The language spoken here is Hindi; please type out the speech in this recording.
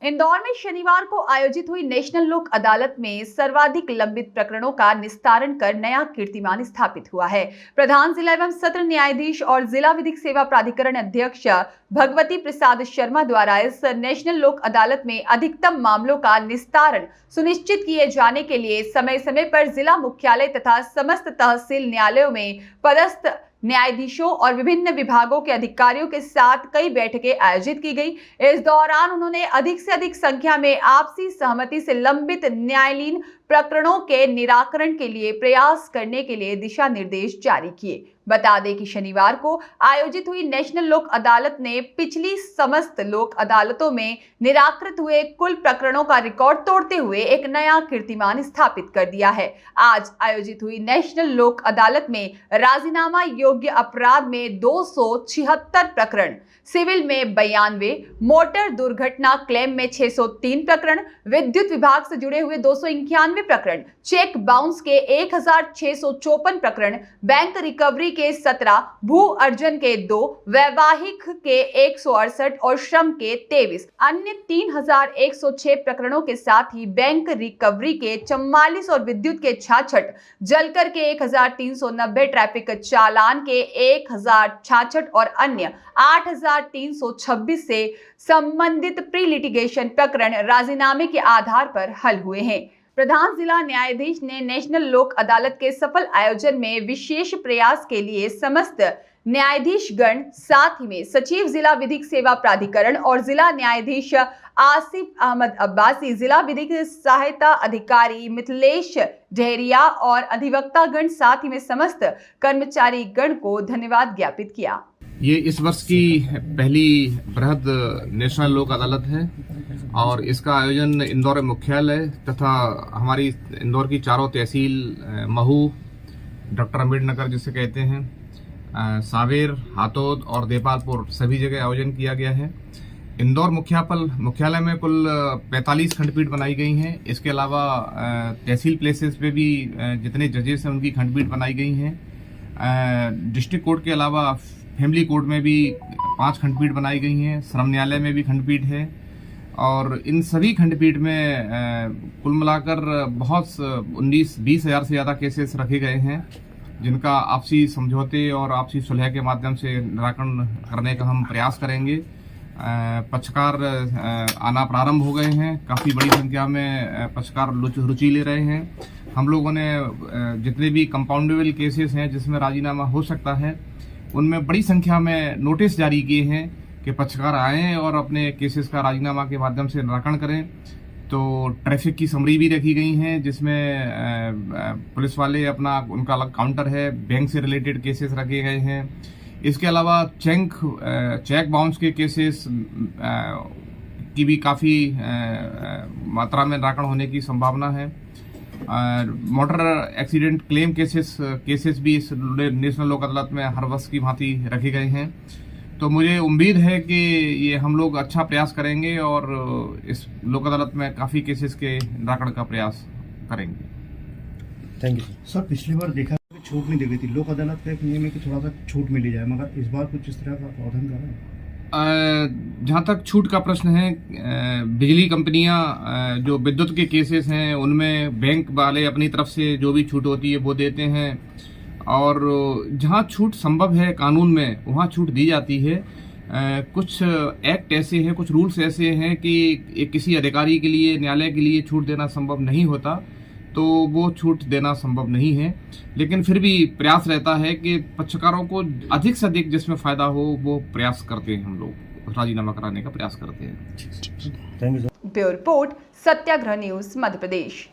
इंदौर में शनिवार को आयोजित हुई नेशनल लोक अदालत में सर्वाधिक लंबित प्रकरणों का निस्तारण कर नया कीर्तिमान स्थापित हुआ है। प्रधान जिला एवं सत्र न्यायाधीश और जिला विधिक सेवा प्राधिकरण अध्यक्ष भगवती प्रसाद शर्मा द्वारा इस नेशनल लोक अदालत में अधिकतम मामलों का निस्तारण सुनिश्चित किए जाने के लिए समय समय पर जिला मुख्यालय तथा समस्त तहसील न्यायालयों में पदस्थ न्यायाधीशों और विभिन्न विभागों के अधिकारियों के साथ कई बैठकें आयोजित की गई। इस दौरान उन्होंने अधिक से अधिक संख्या में आपसी सहमति से लंबित न्यायालयीन प्रकरणों के निराकरण के लिए प्रयास करने के लिए दिशा निर्देश जारी किए। बता दें कि शनिवार को आयोजित हुई नेशनल लोक अदालत ने पिछली समस्त लोक अदालतों में निराकृत हुए कुल प्रकरणों का रिकॉर्ड तोड़ते हुए एक नया कीर्तिमान स्थापित कर दिया है। आज आयोजित हुई नेशनल लोक अदालत में राजीनामा योग्य अपराध में 276 प्रकरण, सिविल में 92, मोटर दुर्घटना क्लेम में 603 प्रकरण, विद्युत विभाग से जुड़े हुए 291 प्रकरण, चेक बाउंस के 1654 प्रकरण, बैंक रिकवरी के 17, भू अर्जन के 2, वैवाहिक के 168 और श्रम के 23, अन्य 3106 प्रकरणों के साथ ही बैंक रिकवरी के 44 और विद्युत के 66, जलकर के 1390, ट्रैफिक चालान के 1066 और अन्य 8326 से संबंधित प्री लिटिगेशन प्रकरण राजीनामे के आधार पर हल हुए हैं। प्रधान जिला न्यायाधीश ने नेशनल लोक अदालत के सफल आयोजन में विशेष प्रयास के लिए समस्त न्यायाधीशगण, साथ ही में सचिव जिला विधिक सेवा प्राधिकरण और जिला न्यायाधीश आसिफ अहमद अब्बासी, जिला विधिक सहायता अधिकारी मिथिलेश ढेरिया और अधिवक्तागण, साथ ही में समस्त कर्मचारी गण को धन्यवाद ज्ञापित किया। ये इस वर्ष की पहली बृहद नेशनल लोक अदालत है और इसका आयोजन इंदौर मुख्यालय तथा हमारी इंदौर की चारों तहसील, महू, डॉक्टर अम्बेडकर जिसे कहते हैं, सावेर, हातोद और देपालपुर, सभी जगह आयोजन किया गया है। इंदौर मुख्यालय में कुल 45 खंडपीठ बनाई गई हैं। इसके अलावा तहसील प्लेसेस पे भी जितने जजेस हैं उनकी खंडपीठ बनाई गई हैं। डिस्ट्रिक्ट कोर्ट के अलावा फैमिली कोर्ट में भी 5 खंडपीठ बनाई गई हैं। श्रम न्यायालय में भी खंडपीठ है और इन सभी खंडपीठ में कुल मिलाकर बहुत 19-20 हजार से ज़्यादा केसेस रखे गए हैं, जिनका आपसी समझौते और आपसी सुलह के माध्यम से निराकरण करने का हम प्रयास करेंगे। पक्षकार आना प्रारंभ हो गए हैं। काफ़ी बड़ी संख्या में पक्षकार रुचि ले रहे हैं। हम लोगों ने जितने भी कंपाउंडेबल केसेस हैं जिसमें राजीनामा हो सकता है, उनमें बड़ी संख्या में नोटिस जारी किए हैं कि पक्षकार आएँ और अपने केसेस का राजीनामा के माध्यम से निराकरण करें। तो ट्रैफिक की समरी भी रखी गई हैं जिसमें पुलिस वाले उनका अलग काउंटर है। बैंक से रिलेटेड केसेस रखे गए हैं। इसके अलावा चेक बाउंस के केसेस की भी काफ़ी मात्रा में निराकरण होने की संभावना है। मोटर एक्सीडेंट क्लेम केसेस भी इस नेशनल लोक अदालत में हर वर्ष की भांति रखे गए हैं। तो मुझे उम्मीद है कि ये हम लोग अच्छा प्रयास करेंगे और इस लोक अदालत में काफ़ी केसेस के निराकरण का प्रयास करेंगे। Thank you sir. पिछली बार देखा कि छूट नहीं दी गई थी। लोक अदालत का एक नियम है कि थोड़ा सा छूट मिली जाए, मगर इस बार कुछ इस तरह का प्रावधान कर रहे हैं? जहाँ तक छूट का प्रश्न है, बिजली कंपनियां जो विद्युत के केसेस हैं उनमें बैंक वाले अपनी तरफ से जो भी छूट होती है वो देते हैं और जहाँ छूट संभव है कानून में वहाँ छूट दी जाती है। कुछ एक्ट ऐसे हैं, कुछ रूल्स ऐसे हैं कि किसी अधिकारी के लिए, न्यायालय के लिए छूट देना संभव नहीं होता, तो वो छूट देना संभव नहीं है। लेकिन फिर भी प्रयास रहता है कि पक्षकारों को अधिक से अधिक जिसमें फ़ायदा हो वो प्रयास करते हैं, हम लोग राजीनामा कराने का प्रयास करते हैं। Thank you sir. Bureau report, Satyagraha news, Madhya Pradesh.